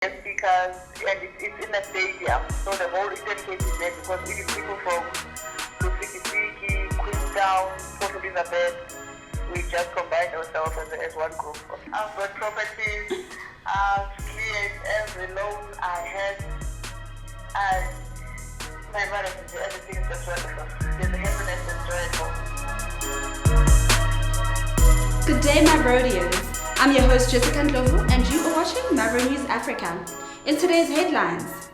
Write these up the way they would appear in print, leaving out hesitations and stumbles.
speakers, and it's in a stadium, so the whole Eastern Cape is there because it is people from Lusiki, Queenstown, Port Elizabeth. We just combined ourselves as one group. I've got properties, I've cleared every loan I had, and my marriage is everything is just wonderful. There's a happiness and joy at home. Good day, MAVROians. I'm your host Jessica Ndlovu, and you are watching MAVRO News Africa. In today's headlines,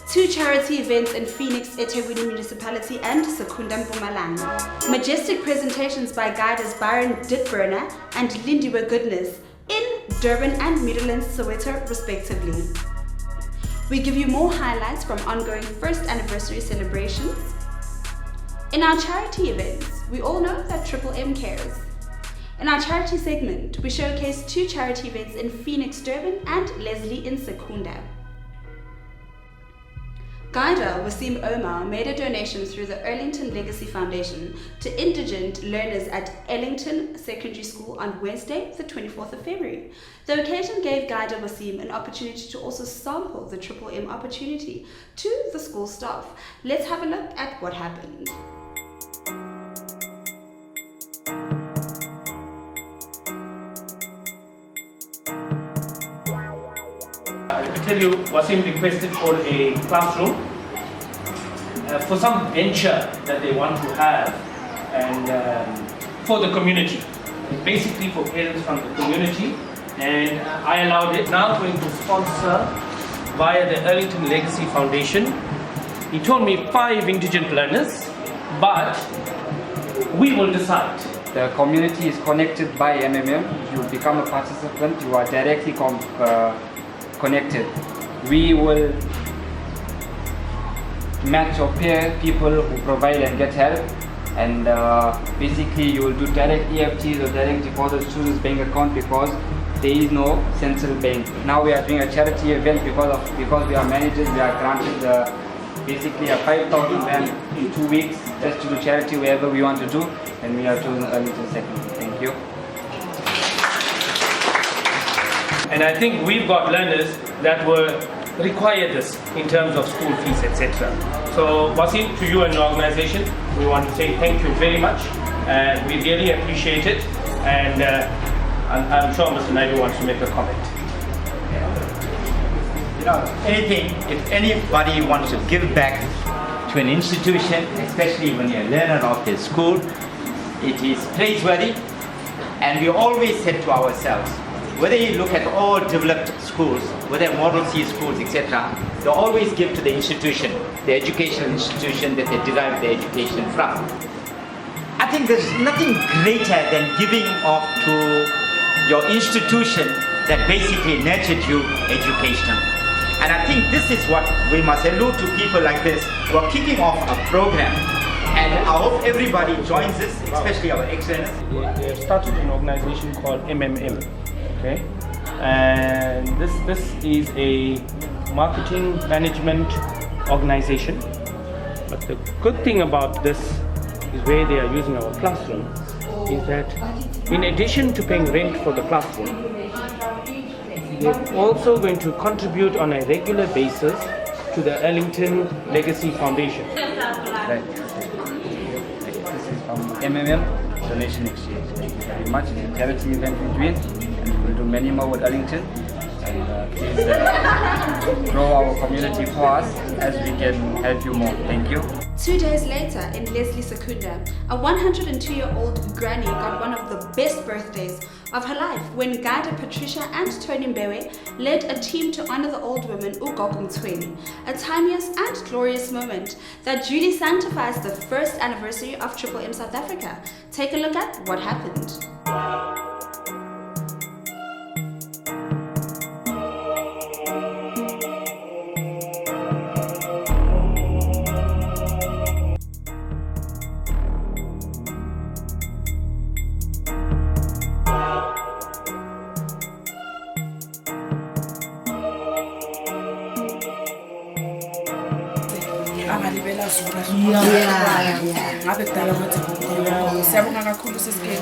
2 charity events in Phoenix, eThekwini Municipality and Secunda Mpumalanga. Majestic presentations by guiders Byron Ditburner and Lindiwe Goodness in Durban and Midlands, Soweto, respectively. We give you more highlights from ongoing first anniversary celebrations. In our charity events, we all know that Triple M cares. In our charity segment, we showcase 2 charity events in Phoenix, Durban and Leslie in Secunda. Guider Wasim Omar made a donation through the Arlington Legacy Foundation to indigent learners at Ellington Secondary School on Wednesday, the 24th of February. The occasion gave Guider Wasim an opportunity to also sample the Triple M opportunity to the school staff. Let's have a look at what happened. I tell you, Wasim requested for a classroom for some venture that they want to have, and for the community, basically for parents from the community, and I allowed it. Now I'm going to sponsor via the Arlington Legacy Foundation. He told me 5 indigent learners, but we will decide. The community is connected by MMM. You become a participant, you are directly connected. We will match or pair people who provide and get help, and basically you will do direct EFTs or direct deposits to this bank account because there is no central bank. Now we are doing a charity event because we are managers. We are granted basically a 5,000 rand in 2 weeks just to do charity wherever we want to do, and we are chosen early to second. Thank you. And I think we've got learners that will require this in terms of school fees, etc. So, Wasim, to you and your organization, we want to say thank you very much, and we really appreciate it. And I'm sure Mr. Naidu wants to make a comment. You know, if anybody wants to give back to an institution, especially when you're a learner of the school, it is praiseworthy. And we always said to ourselves, whether you look at all developed schools, whether Model C schools, etc., they always give to the institution, the educational institution that they derive their education from. I think there's nothing greater than giving off to your institution that basically nurtured you educationally. And I think this is what we must allude to people like this who are kicking off a program. And I hope everybody joins this, especially our excellence. They have started an organization called MMM. Okay, and this is a marketing management organization. But the good thing about this is where they are using our classroom is that in addition to paying rent for the classroom, they're also going to contribute on a regular basis to the Arlington Legacy Foundation. Right. This is from MMM Donation Exchange. Thank you very much. It's a charity event we're doing, and we'll do many more with Arlington. And please grow our community for us as we can help you more. Thank you. 2 days later, in Leslie Secunda, a 102-year-old granny got one of the best birthdays of her life when Guider Patricia and Tony Mbewe led a team to honor the old woman Ugogo Mthweni, a timeless and glorious moment that duly sanctifies the first anniversary of Triple M South Africa. Take a look at what happened. alibela zona ngabe kudala kwenza siyabonga kakhulu sisikele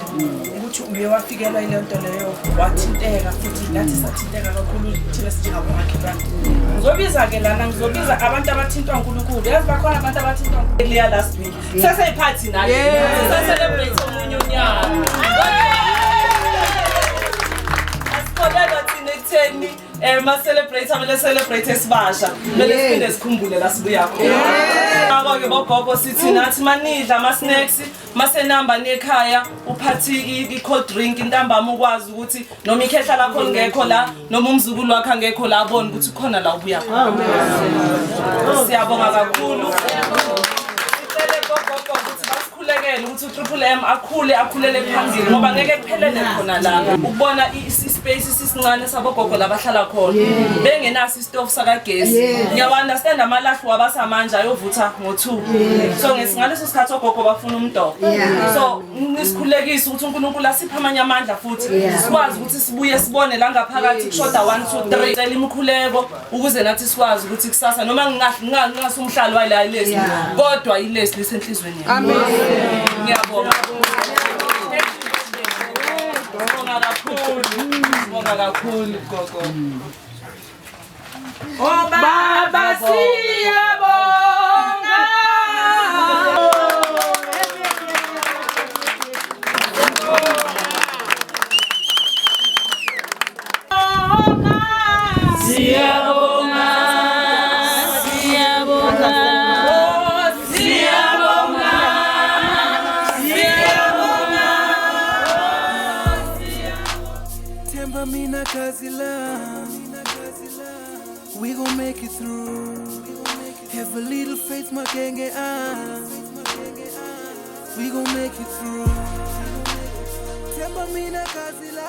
ukuthi uye wafikelwa ile nto leyo wathinteka futhi nathi sathinteka kakhulu thina sinjengabomakhelwane ngizobiza-ke lana ngizobiza abantu abathintwa uNkulunkulu yazi bakhona abantu abathintwa uNkulunkulu last week seseyiphathi nayo seselebrate omunye unyaka asikholelwa thina ekutheni ma-celebrate amele celebrate esibasha mele siphinde sikhumbule la sibuya khona abo-ke bogogo sithi nathi manidla ama-snacks masenamba nekhaya uphathi i-cold drink intambama ukwazi ukuthi noma ikhehla lakho lingekho la noma umzukulu wakho angekho la abone ukuthi khona la ubuya khona siyabonga kakhulu sicele gogogo ukuthi basikhulekele ukuthi uTriple M akhulele phambili ngoba ngeke kuphelele khona la ukubona ispace sisincane sabogogo labahlala khona bengenaso istove sakagesi ngiyawa-understand amalahlu wabasamanje ayovutha ngo-2 so ngaleso sikhathi ogogo bafuna umdoko so nisikhulekise ukuthi uNkulunkulu asiphe amanye amandla futhi sikwazi ukuthi sibuye sibone la ngaphakathi kushoda 1 2 3 cela imikhuleko ukuze nathi sikwazi ukuthi kusasa noma ngingasumhlalo wala ilesi kodwa ilesi lisenhlizweni yami amen ngiyabonga Bonga kakhulu gogo. Oh baba siyabonga. Siyabonga. Mina kazila, we gon' make it through. Have a little faith, makenge we gon' make it through. Mina kazila.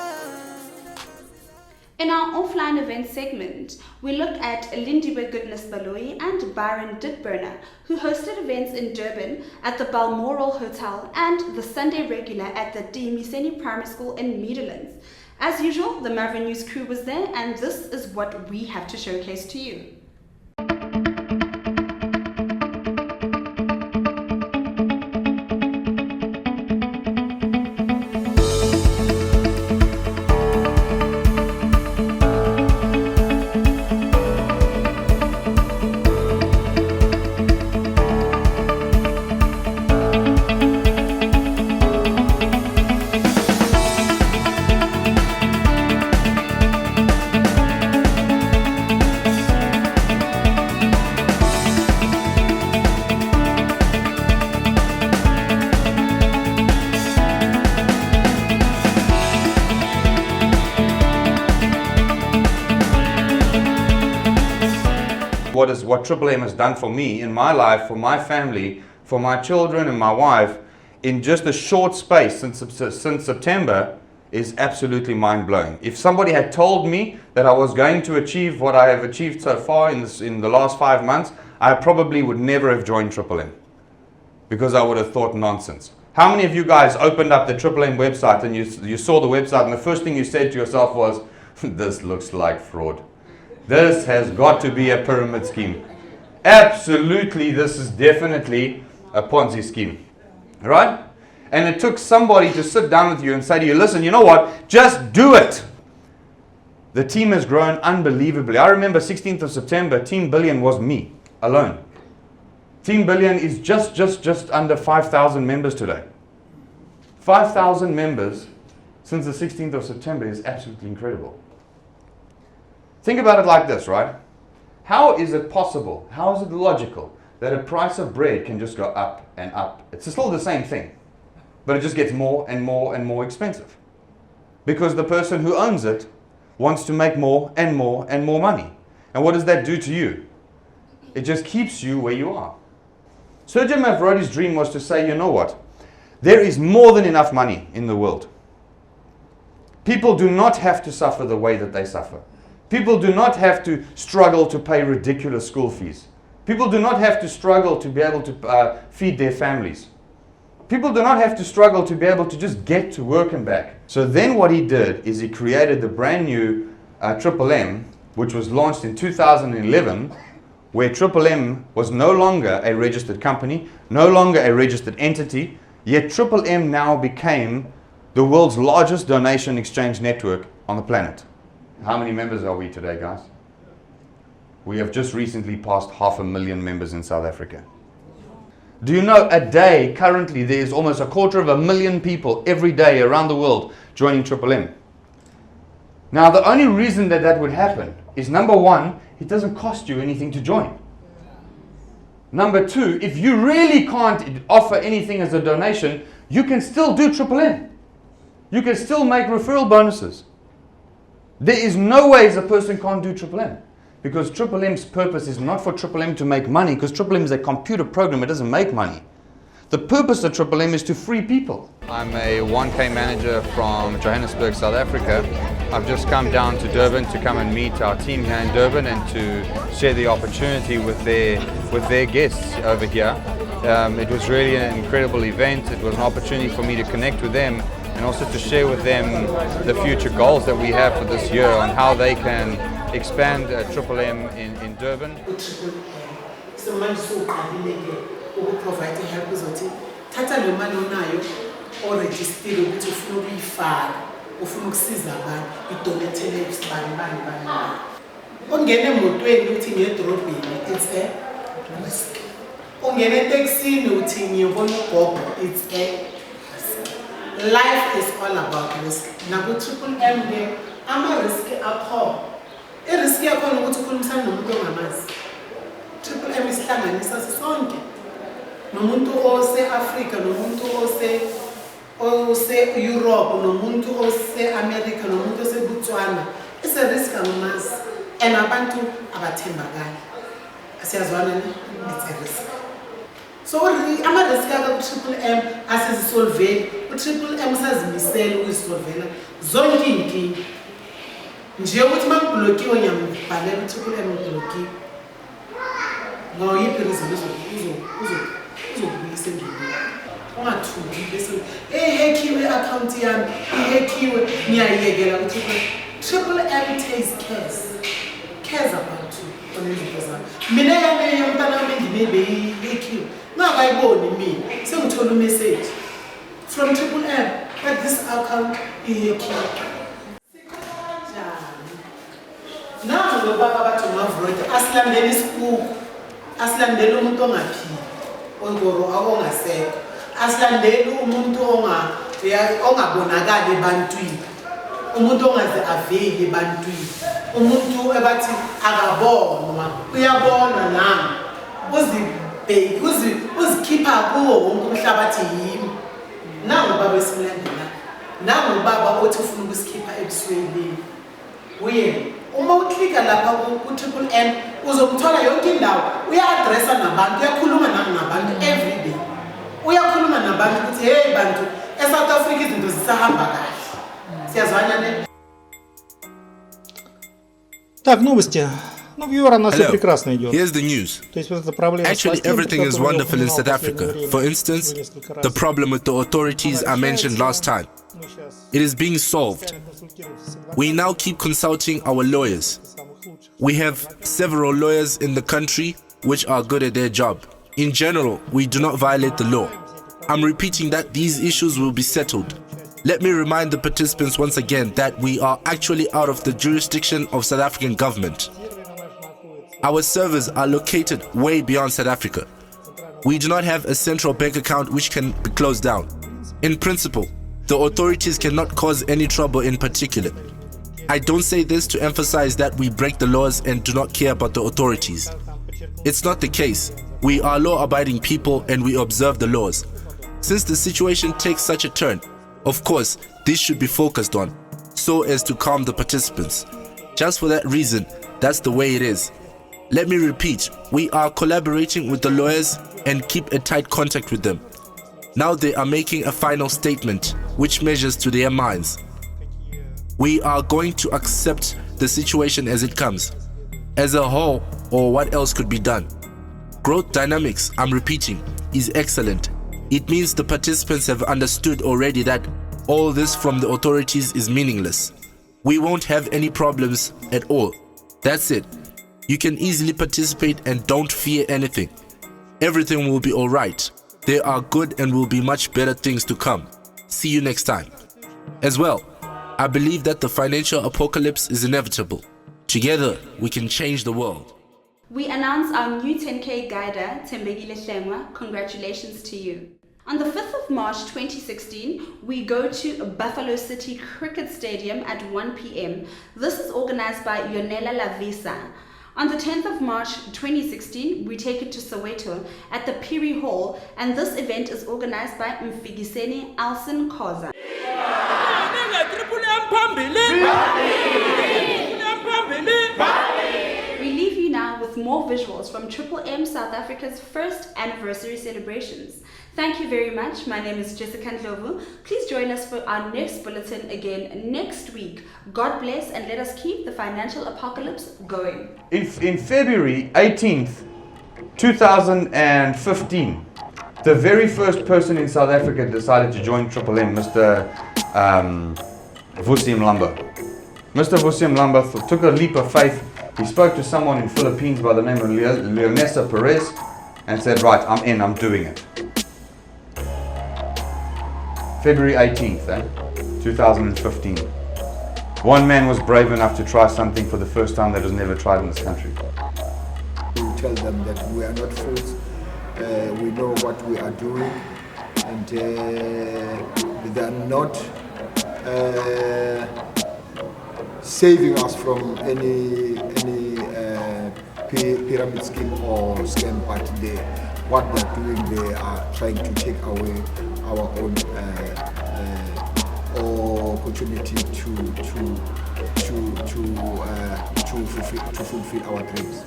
In our offline event segment, we looked at Lindiwe Goodness Baloyi and Byron Ditburner, who hosted events in Durban at the Balmoral Hotel and the Sunday Regular at the Dimiseni Primary School in Netherlands. As usual, the MAVRO News crew was there, and this is what we have to showcase to you. What Triple M has done for me in my life, for my family, for my children and my wife in just a short space since September is absolutely mind-blowing. If somebody had told me that I was going to achieve what I have achieved so far in the last 5 months, I probably would never have joined Triple M because I would have thought nonsense. How many of you guys opened up the Triple M website and you saw the website and the first thing you said to yourself was, this looks like fraud. This has got to be a pyramid scheme. Absolutely, this is definitely a Ponzi scheme. Right? And it took somebody to sit down with you and say to you, listen, you know what? Just do it. The team has grown unbelievably. I remember 16th of September, Team Billion was me alone. Team Billion is just under 5,000 members today. 5,000 members since the 16th of September is absolutely incredible. Think about it like this, right? How is it possible, how is it logical that a price of bread can just go up and up? It's still the same thing, but it just gets more and more and more expensive. Because the person who owns it wants to make more and more and more money. And what does that do to you? It just keeps you where you are. Sergio Mavrodi's dream was to say, you know what? There is more than enough money in the world. People do not have to suffer the way that they suffer. People do not have to struggle to pay ridiculous school fees. People do not have to struggle to be able to feed their families. People do not have to struggle to be able to just get to work and back. So then what he did is he created the brand new Triple M, which was launched in 2011, where Triple M was no longer a registered company, no longer a registered entity, yet Triple M now became the world's largest donation exchange network on the planet. How many members are we today, guys? We have just recently passed 500,000 members in South Africa. Do you know a day, currently, there's almost 250,000 people every day around the world joining Triple M. Now, the only reason that that would happen is, number one, it doesn't cost you anything to join. Number two, if you really can't offer anything as a donation, you can still do Triple M. You can still make referral bonuses. There is no way a person can't do Triple M. Because Triple M's purpose is not for Triple M to make money, because Triple M is a computer program, it doesn't make money. The purpose of Triple M is to free people. I'm a 1K manager from Johannesburg, South Africa. I've just come down to Durban to come and meet our team here in Durban and to share the opportunity with their guests over here. It was really an incredible event. It was an opportunity for me to connect with them and also to share with them the future goals that we have for this year on how they can expand Triple M in Durban. Provide help uzothi thatha le mali onayo oregister ukuthi ufuna ukuyifaka ufuna ukusiza abantu idonethele isibani ongena emotweni uthi ngedrobheni it's a risk ongena eTaxini uthi ngiyobona ugogo it's a life is all about risk naku Triple M le ama risk akho risk yakho ukuthi ukhulumisana nomuntu ongamazi Triple M isihlanganisa sonke nomuntu ose-Africa, nomuntu ose-Europe, nomuntu ose-America, nomuntu ose-Botswana. It's a risk amazi. And abantu abathembakali. Asiyazwana it's a risk. So ama-risk ku-Triple M asizisolveli. U-Triple M usazimisela ukuzisolvela zonke iy'nkinga. Nje ukuthi uma ngibhlokiwe ngiyambhalela u-Triple M ngibhlokiwe. Ngoyiphi reason uzokubuyisa endlini ungathuki bese ehackiwe account yami ihackiwe ngiyayekela ukuthi Triple M takes cares about you onezinto zami mina yami yomntana wami ngibebe ihackiwe ngakayiboni mina sengithola message from Triple M that this account ihackiwe nangu baba bathi MAVRO asilandele isibuku asilandele umuntu ongaphili ongoro akongasekho asilandele umuntu ongabonakali ebantwini umuntu ongaze aveli ebantwini umuntu ebathi akabonwa uyabona nami uzikhipha kuwo wonke umhlabathi yimi nangu baba esimlandela nangu baba othi ufuna ukusikhipha ebusweni uye uma uklika lapha ku-Triple M uzomthola yonke indawo uya-adressa nabantu uyakhuluma nabantu every day uyakhuluma nabantu ukuthi hey bantu eSouth Africa izinto zisahamba kahle siyazwana ne. Так, новости. Ну, в ЮАР она все прекрасно идет. Here's the news. Actually, everything is wonderful in South Africa. For instance, the problem with the authorities I mentioned last time. It is being solved. We now keep consulting our lawyers. We have several lawyers in the country which are good at their job. In general, we do not violate the law. I'm repeating that these issues will be settled. Let me remind the participants once again that we are actually out of the jurisdiction of South African government. Our servers are located way beyond South Africa. We do not have a central bank account which can be closed down. In principle, the authorities cannot cause any trouble in particular. I don't say this to emphasize that we break the laws and do not care about the authorities. It's not the case. We are law-abiding people and we observe the laws. Since the situation takes such a turn, of course, this should be focused on, so as to calm the participants. Just for that reason, that's the way it is. Let me repeat, we are collaborating with the lawyers and keep a tight contact with them. Now they are making a final statement, which measures to their minds. We are going to accept the situation as it comes, as a whole, or what else could be done. Growth dynamics, I'm repeating, is excellent. It means the participants have understood already that all this from the authorities is meaningless. We won't have any problems at all. That's it. You can easily participate and don't fear anything. Everything will be alright. There are good and will be much better things to come. See you next time. As well, I believe that the financial apocalypse is inevitable. Together, we can change the world. We announce our new 10K guider, Tembegile Hlengwa. Congratulations to you. On the 5th of March 2016, we go to Buffalo City Cricket Stadium at 1 p.m. This is organized by Yonela Lavisa. On the 10th of March 2016, we take it to Soweto at the Piri Hall, and this event is organized by Mfigiseni Alson Khoza. We leave you now with more visuals from Triple M South Africa's first anniversary celebrations. Thank you very much. My name is Jessica Ndlovu. Please join us for our next bulletin again next week. God bless, and let us keep the financial apocalypse going. In February 18th, 2015, the very first person in South Africa decided to join Triple M, Mr. Vusi Mlamba. Mr. Vusi Mlamba took a leap of faith. He spoke to someone in Philippines by the name of Leonessa Perez and said, right, I'm in, I'm doing it. February 18th, 2015. One man was brave enough to try something for the first time that was never tried in this country. We tell them that we are not fools, we know what we are doing, and they are not saving us from any pyramid scheme or scam, but what they're doing, they are trying to take away our own opportunity to fulfill our dreams.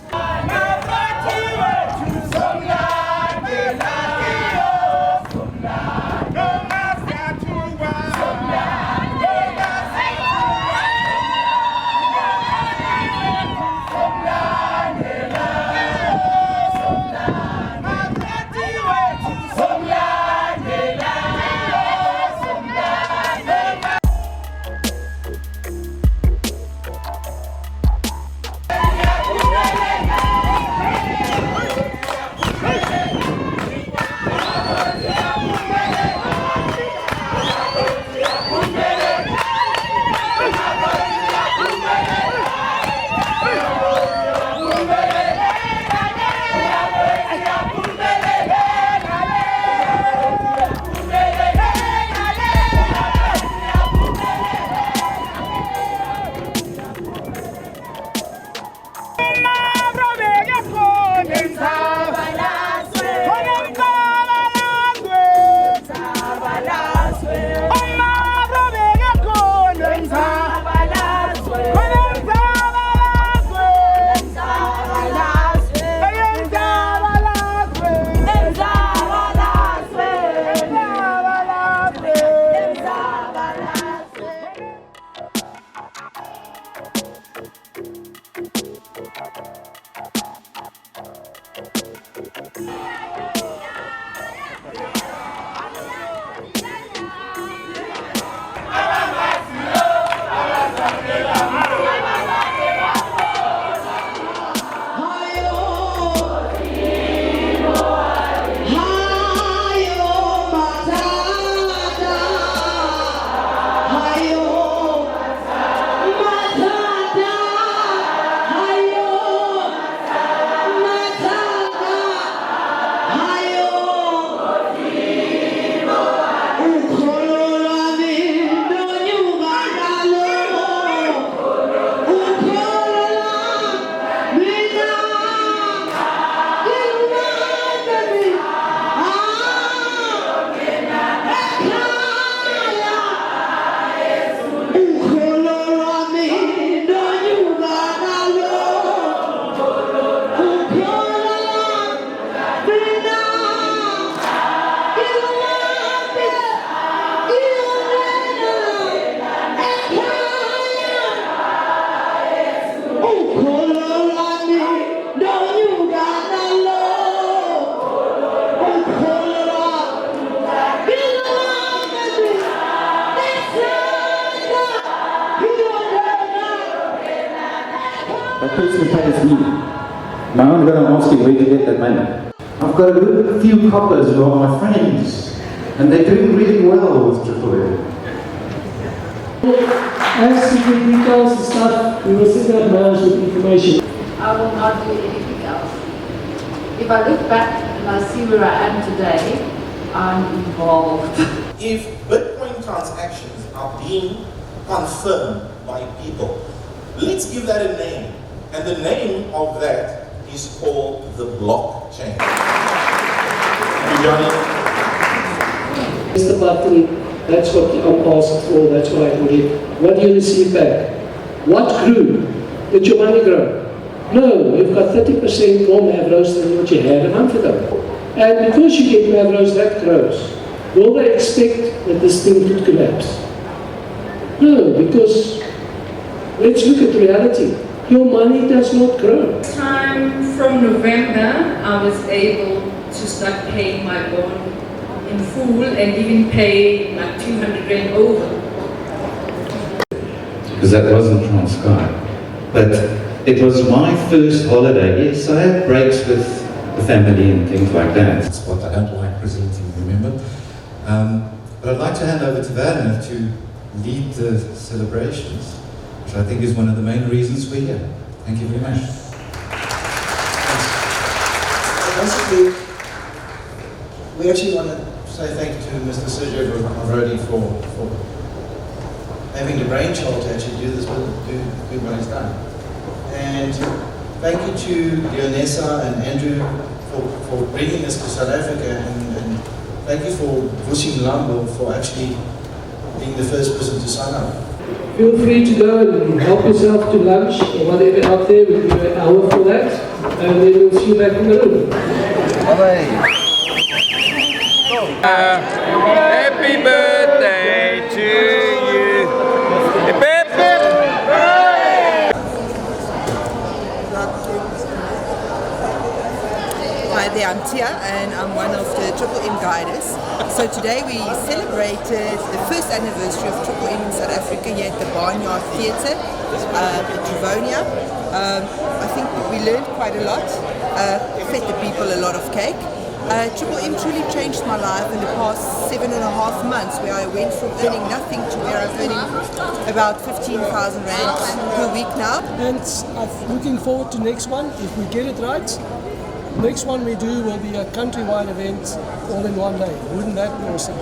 That person is me. Now I'm going to ask you where to get that money. I've got a good few coppers who are my friends, and they're doing really well with Triple As to the details and stuff, we will send out mails with information. I will not do anything else. If I look back and I see where I am today, I'm involved. If Bitcoin transactions are being confirmed by people, let's give that a name. And the name of that is called the blockchain. Johnny? Mr. Button, that's what I'm asked for, that's what I can give. What do you receive back? What grew? Did your money grow? No, you've got 30% more MAVROs than what you had a month ago. And because you get MAVROs, that grows. Will they expect that this thing could collapse? No, because let's look at reality. Your money does not grow. Time from November, I was able to start paying my bond in full and even pay like 200 Rand over. Because that wasn't Transkei. But it was my first holiday. Yes, I had breaks with the family and things like that. That's what I don't like presenting, remember? But I'd like to hand over to Werner to lead the celebrations, which I think is one of the main reasons we're here. Thank you very much. Basically, we actually want to say thank you to Mr. Sergio Mavrodi for having the brainchild to actually do this, do what he's done. And thank you to Leonessa and Andrew for bringing this to South Africa, and thank you for Vushim Lambo for actually being the first person to sign up. Feel free to go and help yourself to lunch or whatever out there. We'll give you an hour for that, and then we'll see you back in the room. Bye-bye. Happy birthday to you. Hip, hip. Hi there, I'm Tia and I'm one of the Triple M guiders. So today we celebrated the first anniversary of Triple M in South Africa here at the Barnyard Theatre at Trivonia. I think we learned quite a lot, fed the people a lot of cake. Triple M truly changed my life in the past 7.5 months, where I went from earning nothing to where I'm earning about 15,000 Rand per week now. And I'm looking forward to next one, if we get it right. Next one we do will be a countrywide event all in one day. Wouldn't that be awesome?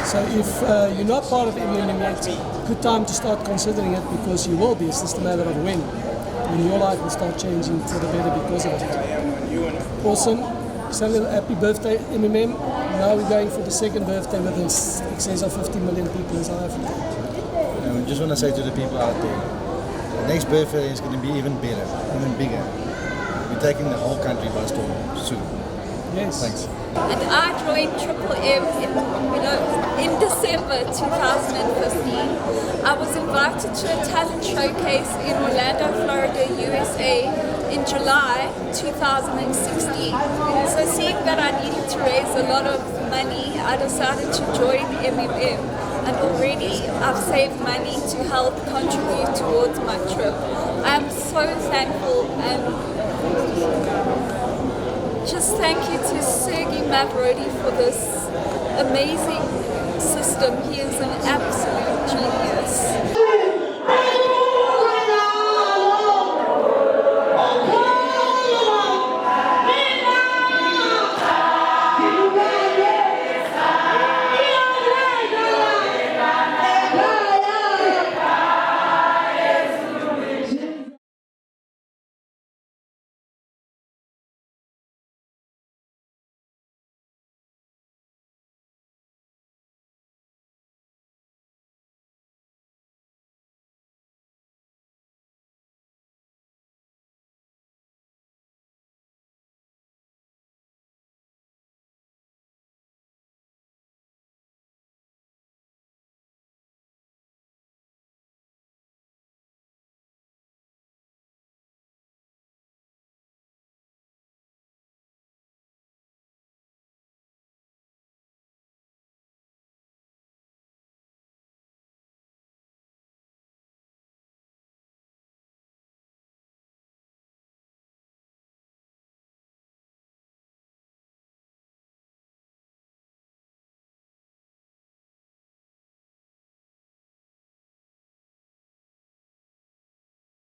So if you're not part of MMM yet, good time to start considering it, because you will be. It's just a matter of when your life will start changing for the better because of it. Awesome. So happy birthday MMM. Now we're going for the second birthday with in excess of 50 million people in South Africa. I just want to say to the people out there, the next birthday is going to be even better, even bigger. We're taking the whole country by storm soon. Yes. Thanks. And I joined Triple M in December 2015. I was invited to a talent showcase in Orlando, Florida, USA in July 2016. So seeing that I needed to raise a lot of money, I decided to join MMM. And already I've saved money to help contribute towards my trip. I'm so thankful, and just thank you to Sergey Mavrodi for this amazing system. He is an absolute